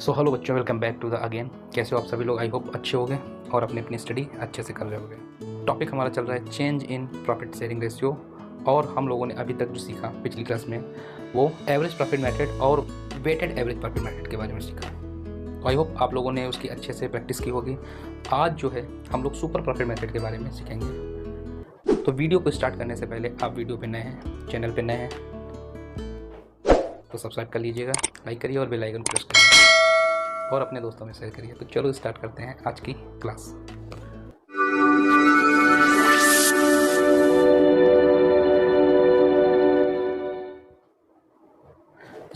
सो hello बच्चों, welcome back to the again. कैसे हो आप सभी लोग? आई होप अच्छे होंगे और अपनी अपनी स्टडी अच्छे से कर रहे होंगे। टॉपिक हमारा चल रहा है change in profit sharing ratio, और हम लोगों ने अभी तक जो सीखा पिछली क्लास में वो एवरेज प्रॉफिट मेथड और वेटेड एवरेज प्रॉफिट मेथड के बारे में सीखा। तो आई होप आप लोगों ने उसकी अच्छे से प्रैक्टिस की होगी। आज जो है हम लोग सुपर प्रॉफिट मेथड के बारे में सीखेंगे। तो वीडियो को स्टार्ट करने से पहले आप वीडियो पे नए हैं, चैनल पे नए हैं तो सब्सक्राइब कर लीजिएगा, लाइक करिए और बेल आइकन प्रेस करिए और अपने दोस्तों में शेयर करिए। तो चलो स्टार्ट करते हैं आज की क्लास।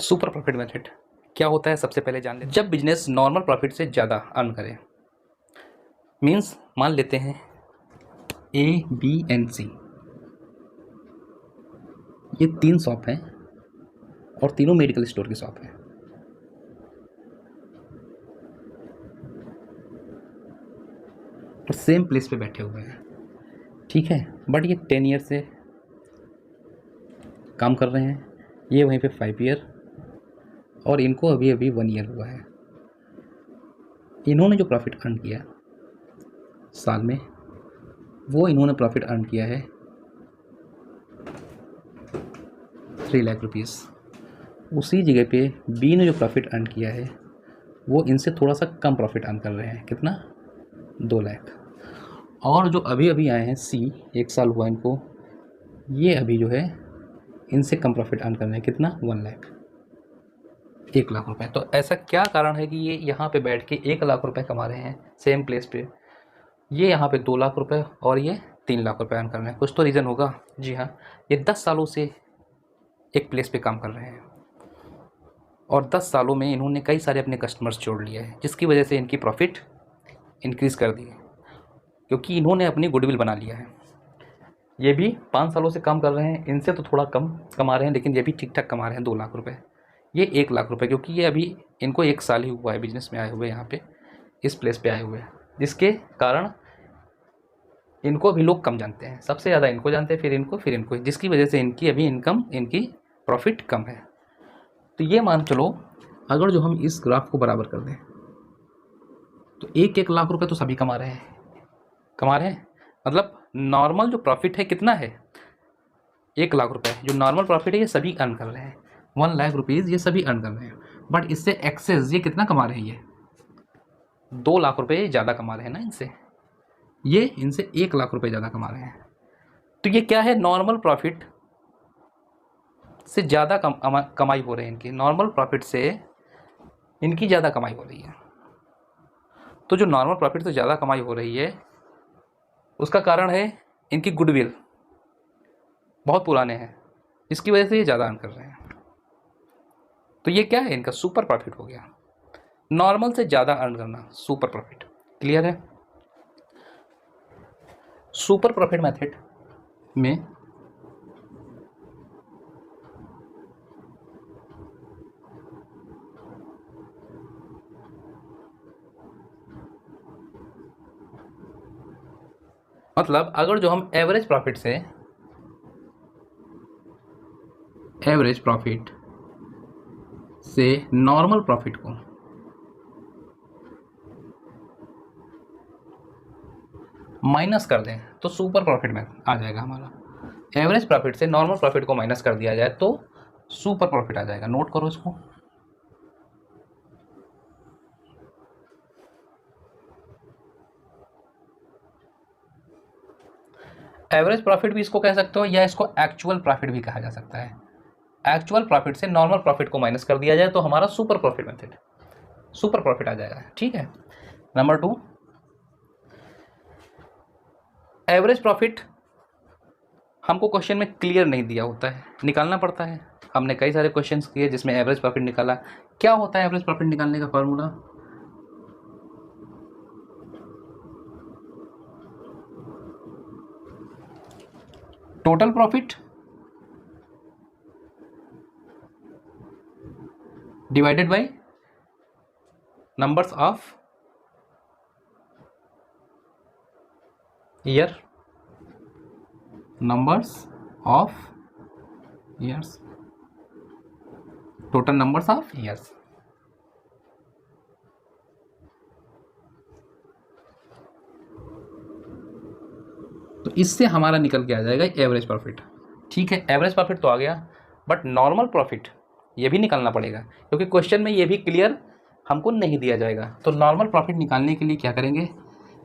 सुपर प्रॉफिट मेथड क्या होता है सबसे पहले जान लेते हैं। जब बिजनेस नॉर्मल प्रॉफिट से ज़्यादा अर्न करे, मींस मान लेते हैं ए बी एंड सी, ये 3 शॉप हैं और तीनों मेडिकल स्टोर की शॉप है। और सेम प्लेस पे बैठे हुए हैं, ठीक है। बट ये 10 ईयर से काम कर रहे हैं, ये वहीं पे 5 ईयर, और इनको अभी अभी 1 ईयर हुआ है। इन्होंने जो प्रॉफिट अर्न किया साल में, वो इन्होंने प्रॉफिट अर्न किया है 3 लाख रुपीज़। उसी जगह पे बी ने जो प्रॉफिट अर्न किया है वो इनसे थोड़ा सा कम प्रॉफिट अर्न कर रहे हैं। कितना? 2 लाख। और जो अभी अभी आए हैं सी, 1 साल हुआ इनको, ये अभी जो है इनसे कम प्रॉफिट अर्न कर रहे हैं। कितना? 1 लाख, 1 लाख रुपए। तो ऐसा क्या कारण है कि ये यहाँ पे बैठ के 1 लाख रुपए कमा रहे हैं सेम प्लेस पे, ये यहाँ पे 2 लाख रुपए और ये 3 लाख रुपए अर्न कर रहे हैं? कुछ तो रीज़न होगा। जी हाँ, ये 10 सालों से एक प्लेस पे काम कर रहे हैं और 10 सालों में इन्होंने कई सारे अपने कस्टमर्स जोड़ लिए हैं, जिसकी वजह से इनकी प्रॉफिट इंक्रीज़ कर दी है, क्योंकि इन्होंने अपनी गुडविल बना लिया है। ये भी 5 सालों से काम कर रहे हैं, इनसे तो थोड़ा कम कमा रहे हैं, लेकिन ये भी ठीक ठाक कमा रहे हैं 2 लाख रुपए, ये 1 लाख रुपए, क्योंकि ये अभी इनको 1 साल ही हुआ है बिजनेस में आए हुए, यहाँ पे इस प्लेस पे आए हुए हैं, जिसके कारण इनको भी लोग कम जानते हैं। सबसे ज़्यादा इनको जानते हैं, फिर इनको, जिसकी वजह से इनकी अभी इनकम, इनकी प्रॉफिट कम है। तो ये मान चलो, अगर जो हम इस ग्राफ को बराबर कर दें तो 1-1 लाख रुपए तो सभी कमा रहे हैं। मतलब नॉर्मल जो प्रॉफिट है कितना है? 1 लाख रुपए जो नॉर्मल प्रॉफिट है ये सभी अर्न कर रहे हैं। 1 लाख रुपीज़ ये सभी अर्न कर रहे हैं, बट इससे एक्सेस ये कितना कमा रहे हैं? ये 2 लाख रुपए ज़्यादा कमा रहे हैं ना इनसे, ये इनसे 1 लाख रुपए ज़्यादा कमा रहे हैं। तो ये क्या है? नॉर्मल प्रॉफिट से ज़्यादा कमाई हो रही है इनकी, नॉर्मल प्रॉफिट से इनकी ज़्यादा कमाई हो रही है। तो जो नॉर्मल प्रॉफिट से ज़्यादा कमाई हो रही है उसका कारण है इनकी गुडविल बहुत पुराने हैं, इसकी वजह से ये ज़्यादा अर्न कर रहे हैं। तो ये क्या है? इनका सुपर प्रॉफिट हो गया, नॉर्मल से ज़्यादा अर्न करना, सुपर प्रॉफिट। क्लियर है? सुपर प्रॉफिट मेथड में मतलब अगर जो हम एवरेज प्रॉफिट से नॉर्मल प्रॉफिट को माइनस कर दें तो सुपर प्रॉफिट में आ जाएगा हमारा। एवरेज प्रॉफिट से नॉर्मल प्रॉफिट को माइनस कर दिया जाए तो सुपर प्रॉफिट आ जाएगा। नोट करो इसको। एवरेज प्रॉफिट भी इसको कह सकते हो, या इसको एक्चुअल प्रॉफिट भी कहा जा सकता है। एक्चुअल प्रॉफिट से नॉर्मल प्रॉफिट को माइनस कर दिया जाए तो हमारा super profit method, super profit आ जाएगा। ठीक है। नंबर 2, एवरेज प्रॉफिट हमको क्वेश्चन में क्लियर नहीं दिया होता है, निकालना पड़ता है। हमने कई सारे क्वेश्चंस किए जिसमें एवरेज प्रॉफिट निकाला। क्या होता है एवरेज प्रॉफिट निकालने का formula? Total profit divided by numbers of year, numbers of years, total numbers of years. तो इससे हमारा निकल के आ जाएगा एवरेज प्रॉफिट। ठीक है, एवरेज प्रॉफिट तो आ गया, बट नॉर्मल प्रॉफिट ये भी निकालना पड़ेगा, क्योंकि क्वेश्चन में ये भी क्लियर हमको नहीं दिया जाएगा। तो नॉर्मल प्रॉफिट निकालने के लिए क्या करेंगे,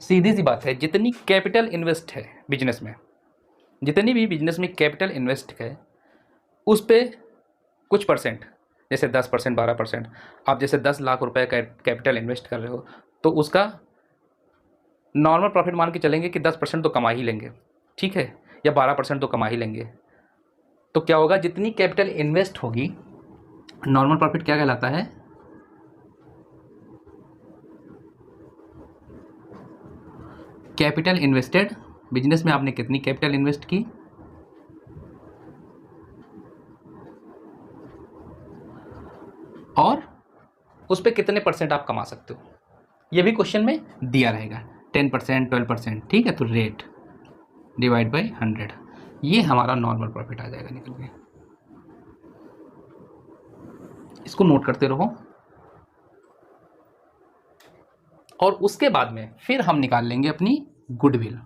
सीधी सी बात है, जितनी कैपिटल इन्वेस्ट है बिजनेस में, जितनी भी बिजनेस में कैपिटल इन्वेस्ट है उस पर कुछ परसेंट, जैसे 10%, 12%, आप जैसे 10 लाख रुपए कैपिटल इन्वेस्ट कर रहे हो तो उसका नॉर्मल प्रॉफिट मान के चलेंगे कि 10% तो कमा ही लेंगे, ठीक है, या 12% तो कमा ही लेंगे। तो क्या होगा, जितनी कैपिटल इन्वेस्ट होगी, नॉर्मल प्रॉफिट क्या कहलाता है, कैपिटल इन्वेस्टेड। बिजनेस में आपने कितनी कैपिटल इन्वेस्ट की, और उस पर कितने परसेंट आप कमा सकते हो, ये भी क्वेश्चन में दिया रहेगा, 10%, 12%, ठीक है। तो रेट डिवाइड बाई 100, ये हमारा नॉर्मल प्रॉफिट आ जाएगा निकल के। इसको नोट करते रहो, और उसके बाद में फिर हम निकाल लेंगे अपनी गुडविल।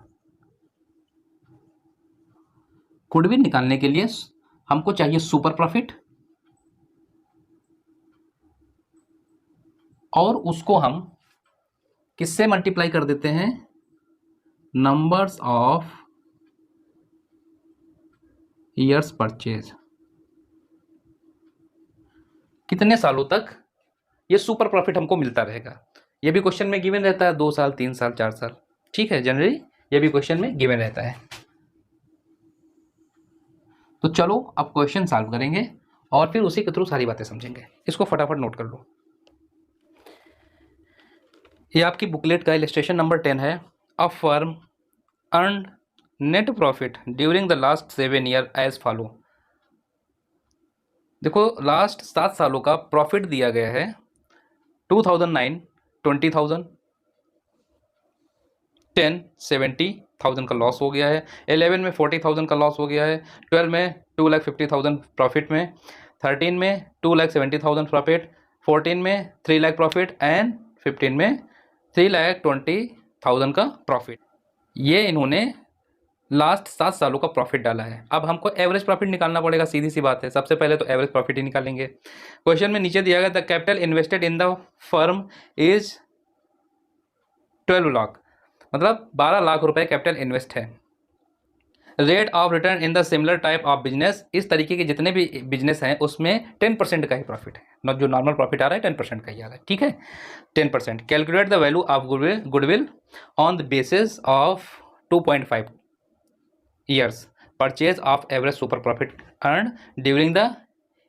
गुडविल निकालने के लिए हमको चाहिए सुपर प्रॉफिट, और उसको हम किससे मल्टीप्लाई कर देते हैं, नंबर्स ऑफ ईयर्स परचेज, कितने सालों तक ये सुपर प्रॉफिट हमको मिलता रहेगा। ये भी क्वेश्चन में गिवन रहता है, 2 साल, 3 साल, 4 साल, ठीक है, जनरली ये भी क्वेश्चन में गिवन रहता है। तो चलो अब क्वेश्चन सॉल्व करेंगे और फिर उसी के थ्रू सारी बातें समझेंगे। इसको फटाफट नोट कर लो, ये आपकी बुकलेट का इलस्ट्रेशन नंबर 10 है। A firm earn net profit during the last 7 year as follow. देखो, लास्ट 7 सालों का प्रॉफिट दिया गया है, 2009 20,000, 10 70,000 का लॉस हो गया है, 11 में 40,000 का लॉस हो गया है, 12 में 2,50,000 प्रॉफिट में, 13 में 2,70,000 प्रॉफिट, 14 में 3 लाख प्रॉफिट, एंड 15 में 3,20,000 का प्रॉफिट। ये इन्होंने लास्ट 7 सालों का प्रॉफिट डाला है। अब हमको एवरेज प्रॉफिट निकालना पड़ेगा, सीधी सी बात है, सबसे पहले तो एवरेज प्रॉफिट ही निकालेंगे। क्वेश्चन में नीचे दिया गया the capital invested in the firm is 12 lakh, मतलब 12 लाख रुपए कैपिटल इन्वेस्ट है। Rate of return in the similar type of business, इस तरीके के जितने भी बिजनेस हैं उसमें 10% का ही प्रॉफिट है, जो नॉर्मल प्रॉफिट आ रहा है 10% का ही आ रहा है, ठीक है, 10%। Calculate the value of goodwill on the basis of 2.5 years purchase of average super profit earn during the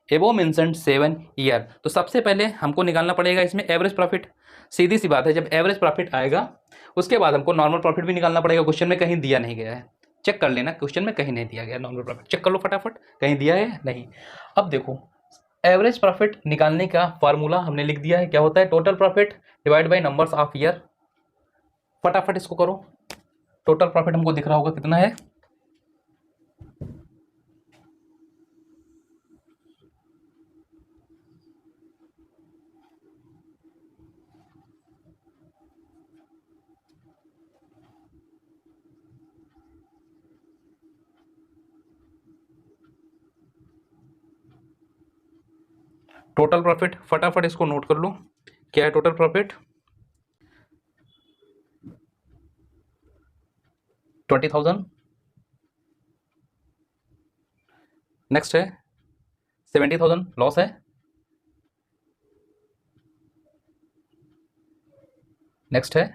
एबो मेंशन्ड 7 ईयर। तो सबसे पहले हमको निकालना पड़ेगा इसमें एवरेज प्रॉफिट। सीधी सी बात है, जब एवरेज प्रॉफिट आएगा उसके बाद हमको नॉर्मल प्रॉफिट भी निकालना पड़ेगा। क्वेश्चन में कहीं दिया नहीं गया है, चेक कर लेना, क्वेश्चन में कहीं नहीं दिया गया नॉर्मल प्रॉफिट, चेक कर लो फटाफट, कहीं दिया है नहीं। अब देखो, एवरेज प्रॉफिट निकालने का फार्मूला हमने लिख दिया है, क्या होता है, total profit divide by numbers of year. फटाफट इसको करो, टोटल प्रॉफिट हमको दिख रहा होगा कितना है, टोटल प्रॉफिट, फटाफट इसको नोट कर लो, क्या है टोटल प्रॉफिट, 20,000। नेक्स्ट है 70,000 लॉस है, नेक्स्ट है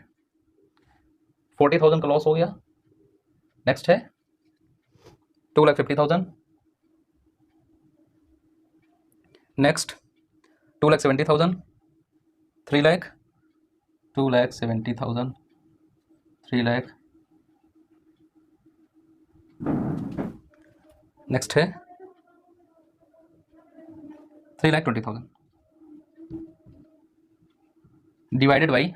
40,000 का लॉस हो गया, नेक्स्ट है 2,50,000, नेक्स्ट 2,70,000, 3 लाख, 2,70,000, 3 लाख, नेक्स्ट है 3,20,000 divided by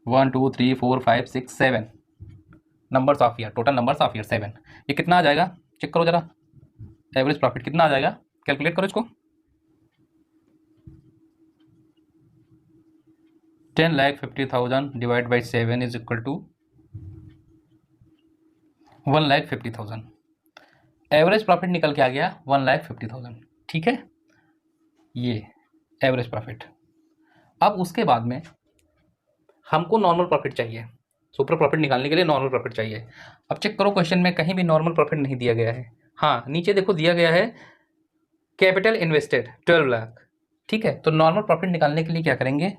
1 2 3 4 5 6 7 numbers of year, total numbers of year 7। ये कितना आ जाएगा, चेक करो जरा, एवरेज प्रॉफिट कितना आ जाएगा, कैलकुलेट करो इसको, 10,50,000 divide by 7 is equal to 1,50,000। Average profit निकल के आ गया 1,50,000। ठीक है, ये एवरेज प्रॉफिट। अब उसके बाद में हमको नॉर्मल प्रॉफिट चाहिए, सुपर प्रॉफिट निकालने के लिए नॉर्मल प्रॉफिट चाहिए। अब चेक करो क्वेश्चन में कहीं भी नॉर्मल प्रॉफिट नहीं दिया गया है। हाँ, नीचे देखो दिया गया है कैपिटल इन्वेस्टेड 12 लाख। ठीक है, तो नॉर्मल प्रॉफिट निकालने के लिए क्या करेंगे,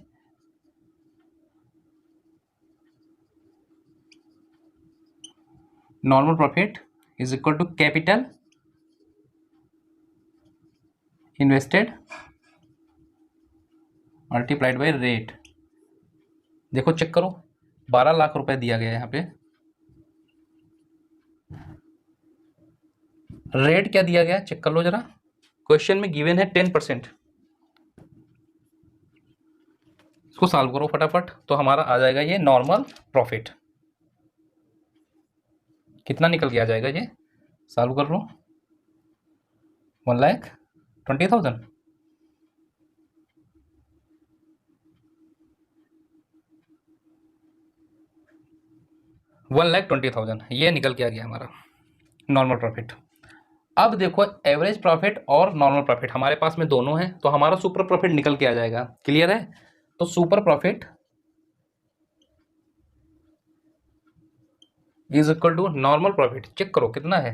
normal profit is equal to capital invested multiplied by rate. देखो चेक करो 12 लाख रुपए दिया गया है यहाँ पे, रेट क्या दिया गया चेक कर लो जरा, क्वेश्चन में गिवन है 10%। इसको सॉल्व करो फटाफट, तो हमारा आ जाएगा ये नॉर्मल प्रॉफिट। कितना निकल के आ जाएगा ये, सॉल्व कर लो, 1,20,000। $1,20,000 ये निकल के आ गया हमारा नॉर्मल प्रॉफिट। अब देखो एवरेज प्रॉफिट और नॉर्मल प्रॉफिट हमारे पास में दोनों हैं, तो हमारा सुपर प्रॉफिट निकल के आ जाएगा। क्लियर है, तो super profit is equal to normal profit. Check करो कितना है,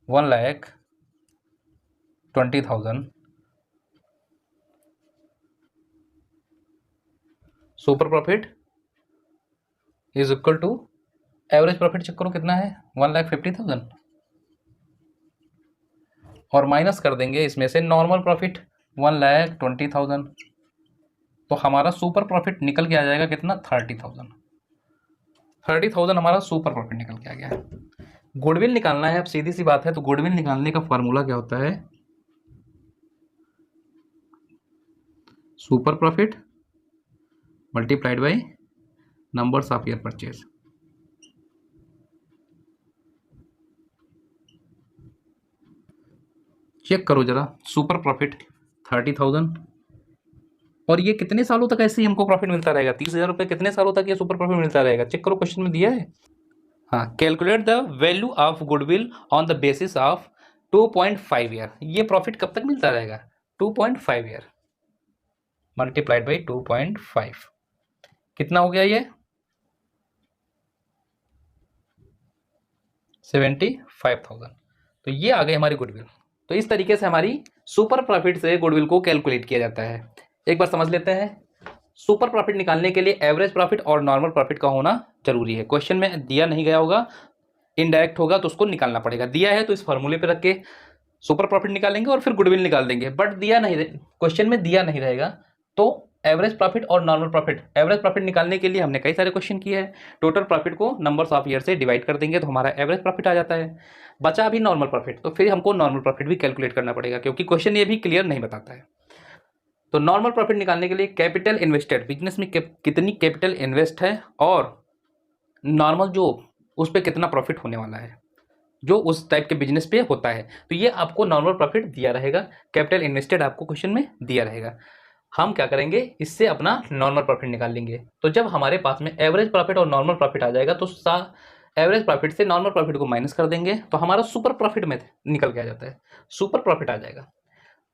1,20,000 super profit is equal to average profit. Check करो कितना है, 1,50,000, और माइनस कर देंगे इसमें से नॉर्मल प्रॉफिट 1,20,000, तो हमारा सुपर प्रॉफिट निकल के आ जाएगा कितना, 30,000। 30,000 हमारा सुपर प्रॉफिट निकल के आ गया है। गुडविल निकालना है, अब सीधी सी बात है, तो गुडविल निकालने का फॉर्मूला क्या होता है, super profit multiplied by numbers of year purchase. Check करो जरा, सुपर प्रॉफिट 30,000, और ये कितने सालों तक ऐसे ही हमको प्रॉफिट मिलता रहेगा, 30,000 रुपये कितने सालों तक ये सुपर प्रॉफिट मिलता रहेगा। चेक करो क्वेश्चन में दिया है। हाँ, calculate the value of goodwill on the basis of 2.5 year. ये प्रॉफिट कब तक मिलता रहेगा, 2.5 ईयर मल्टीप्लाइड बाई 2.5, कितना हो गया ये, 75,000। तो ये आ गई हमारी गुडविल। तो इस तरीके से हमारी सुपर प्रॉफिट से गुडविल को कैलकुलेट किया जाता है। एक बार समझ लेते हैं, सुपर प्रॉफिट निकालने के लिए एवरेज प्रॉफिट और नॉर्मल प्रॉफिट का होना जरूरी है। क्वेश्चन में दिया नहीं गया होगा, इनडायरेक्ट होगा, तो उसको निकालना पड़ेगा। दिया है तो इस फॉर्मूले पे रख के सुपर प्रॉफिट निकालेंगे और फिर गुडविल निकाल देंगे। बट दिया नहीं, क्वेश्चन में दिया नहीं रहेगा, तो एवरेज प्रॉफिट और नॉर्मल प्रॉफिट, एवरेज प्रॉफिट निकालने के लिए हमने कई सारे क्वेश्चन किए हैं। टोटल प्रॉफिट को नंबर्स ऑफ ईयर से डिवाइड कर देंगे तो हमारा एवरेज प्रॉफिट आ जाता है। बचा अभी नॉर्मल प्रॉफिट, तो फिर हमको नॉर्मल प्रॉफिट भी कैलकुलेट करना पड़ेगा, क्योंकि क्वेश्चन ये भी क्लियर नहीं बताता है। तो नॉर्मल प्रॉफिट निकालने के लिए कैपिटल इन्वेस्टेड, बिजनेस में कितनी कैपिटल इन्वेस्ट है, और नॉर्मल जो उस पर कितना प्रॉफिट होने वाला है जो उस टाइप के बिजनेस पे होता है, तो ये आपको नॉर्मल प्रॉफिट दिया रहेगा। कैपिटल इन्वेस्टेड आपको क्वेश्चन में दिया रहेगा। हम क्या करेंगे, इससे अपना नॉर्मल प्रॉफिट निकाल लेंगे। तो जब हमारे पास में एवरेज प्रॉफिट और नॉर्मल प्रॉफिट आ जाएगा, तो एवरेज प्रॉफिट से नॉर्मल प्रॉफिट को माइनस कर देंगे, तो हमारा सुपर प्रॉफिट में निकल के आ जाता है, सुपर प्रॉफिट आ जाएगा।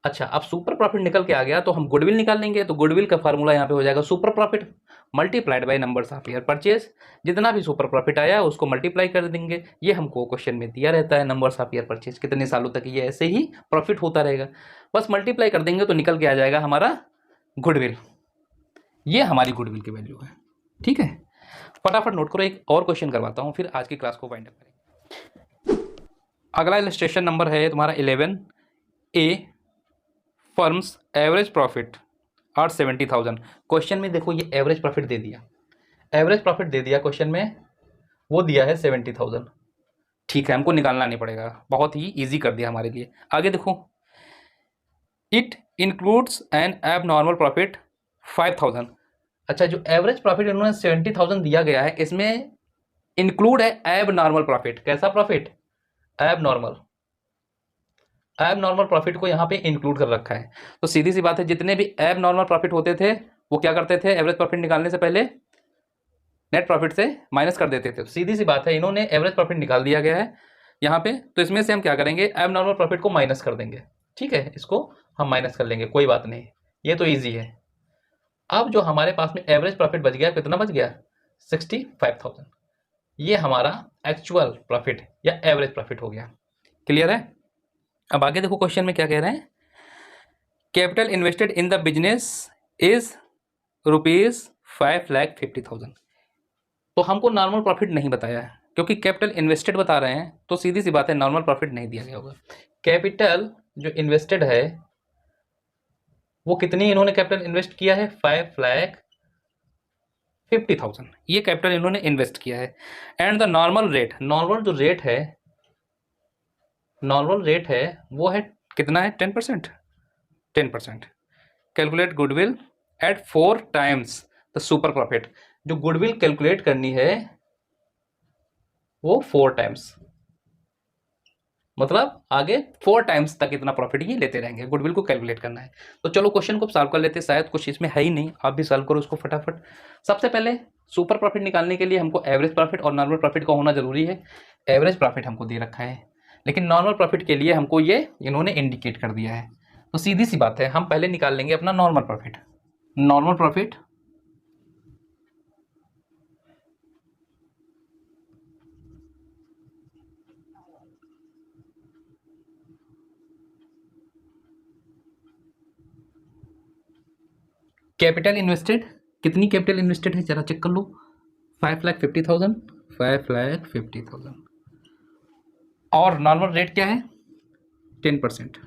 अच्छा, अब सुपर प्रॉफिट निकल के आ गया तो हम गुडविल निकाल लेंगे। तो गुडविल का फार्मूला यहाँ पे हो जाएगा super profit multiplied by numbers of year purchase. जितना भी सुपर प्रॉफिट आया उसको मल्टीप्लाई कर देंगे। ये हमको क्वेश्चन में दिया रहता है, नंबर्स ऑफ ईयर परचेज, कितने सालों तक ये ऐसे ही प्रॉफिट होता रहेगा। बस मल्टीप्लाई कर देंगे तो निकल के आ जाएगा हमारा गुडविल। ये हमारी गुडविल की वैल्यू है। ठीक है, फटाफट नोट करो, एक और क्वेश्चन करवाता हूँ, फिर आज की क्लास को वाइंड अप करेंगे। अगला इलस्ट्रेशन नंबर है तुम्हारा 11A, firms average profit are 70,000। Question में देखो ये एवरेज प्रॉफिट दे दिया, एवरेज प्रॉफिट दे दिया क्वेश्चन में, वो दिया है 70,000। ठीक है, हमको निकालना नहीं पड़ेगा, बहुत ही इजी कर दिया हमारे लिए। आगे देखो, इट इंक्लूड्स एन एब नॉर्मल प्रॉफिट 5,000। अच्छा, जो एवरेज प्रॉफिट इन्होंने 70,000 दिया गया है, इसमें इंक्लूड है एब नॉर्मल प्रॉफिट। कैसा प्रॉफिट, एब नॉर्मल, एब नॉर्मल प्रॉफिट को यहाँ पे इंक्लूड कर रखा है। तो सीधी सी बात है, जितने भी एब नॉर्मल प्रॉफिट होते थे वो क्या करते थे, एवरेज प्रॉफिट निकालने से पहले नेट प्रॉफिट से माइनस कर देते थे। सीधी सी बात है, इन्होंने एवरेज प्रॉफिट निकाल दिया गया है यहाँ पे, तो इसमें से हम क्या करेंगे, एब नॉर्मल प्रॉफिट को माइनस कर देंगे। ठीक है, इसको हम माइनस कर लेंगे, कोई बात नहीं, ये तो ईजी है। अब जो हमारे पास में एवरेज प्रॉफिट बच गया, कितना बच गया, 65,000, ये हमारा एक्चुअल प्रॉफिट या एवरेज प्रॉफिट हो गया। क्लियर है? अब आगे देखो क्वेश्चन में क्या कह रहे हैं, capital invested in the business is ₹5,50,000। तो हमको नॉर्मल प्रॉफिट नहीं बताया है, क्योंकि कैपिटल इन्वेस्टेड बता रहे हैं, तो सीधी सी बात है नॉर्मल प्रॉफिट नहीं दिया गया होगा। कैपिटल जो इन्वेस्टेड है वो कितनी इन्होंने कैपिटल इन्वेस्ट किया है, 5,50,000, ये कैपिटल इन्होंने इन्वेस्ट किया है। And the normal rate, normal जो रेट है, नॉर्मल रेट है वो है कितना है, 10%। 10%। Calculate goodwill at 4 times the super profit. जो गुडविल कैलकुलेट करनी है वो 4 times, मतलब आगे 4 times तक इतना प्रॉफिट ये लेते रहेंगे, गुडविल को कैलकुलेट करना है। तो चलो क्वेश्चन को सॉल्व कर लेते हैं, शायद कुछ इसमें है ही नहीं, आप भी सॉल्व करो उसको फटाफट। सबसे पहले सुपर प्रॉफिट निकालने के लिए हमको एवरेज प्रॉफिट और नॉर्मल प्रॉफिट का होना जरूरी है। एवरेज प्रॉफिट हमको दे रखा है, लेकिन नॉर्मल प्रॉफिट के लिए हमको ये इन्होंने इंडिकेट कर दिया है। तो सीधी सी बात है, हम पहले निकाल लेंगे अपना normal profit. Normal profit capital invested, कितनी कैपिटल इन्वेस्टेड है जरा चेक कर लो, 5,50,000, 5,50,000। और नॉर्मल रेट क्या है, 10%।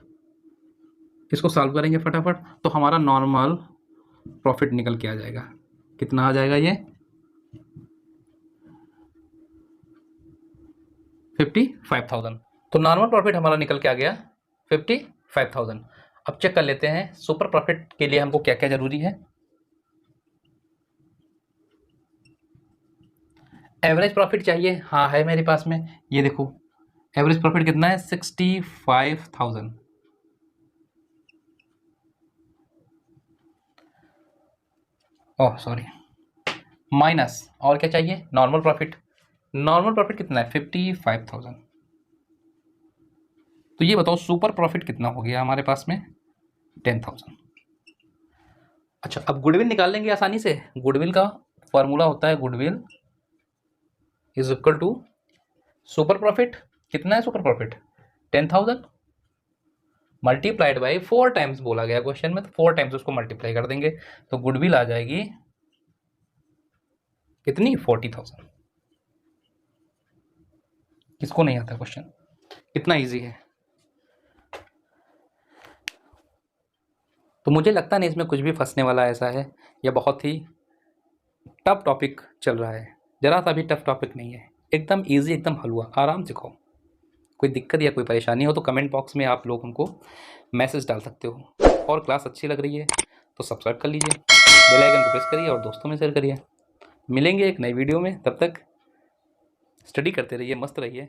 इसको सॉल्व करेंगे फटाफट, तो हमारा नॉर्मल प्रॉफिट निकल के आ जाएगा, कितना आ जाएगा ये, 55,000। तो नॉर्मल प्रॉफिट हमारा निकल के आ गया 55,000। अब चेक कर लेते हैं सुपर प्रॉफिट के लिए हमको क्या क्या जरूरी है। एवरेज प्रॉफिट चाहिए, हाँ है मेरे पास में, ये देखो एवरेज प्रॉफिट कितना है, 65,000। ओह सॉरी, माइनस, और क्या चाहिए, नॉर्मल प्रॉफिट। नॉर्मल प्रॉफिट कितना है, 55,000। तो ये बताओ सुपर प्रॉफिट कितना हो गया हमारे पास में, 10,000। अच्छा, अब गुडविल निकाल लेंगे आसानी से। गुडविल का फॉर्मूला होता है, goodwill is equal to super profit, कितना है super profit, 10,000 multiplied by 4 times बोला गया क्वेश्चन में, तो 4 times उसको मल्टीप्लाई कर देंगे, तो गुडविल आ जाएगी कितनी, 40,000। किसको नहीं आता क्वेश्चन, कितना इजी है। तो मुझे लगता नहीं इसमें कुछ भी फंसने वाला ऐसा है, या बहुत ही टफ टॉपिक चल रहा है, जरा सा भी टफ टॉपिक नहीं है, एकदम इजी, एकदम हलवा, आराम से खाओ। कोई दिक्कत या कोई परेशानी हो तो कमेंट बॉक्स में आप लोग हमको मैसेज डाल सकते हो। और क्लास अच्छी लग रही है तो सब्सक्राइब कर लीजिए, बेल आइकन को प्रेस करिए और दोस्तों में शेयर करिए। मिलेंगे एक नई वीडियो में, तब तक स्टडी करते रहिए, मस्त रहिए।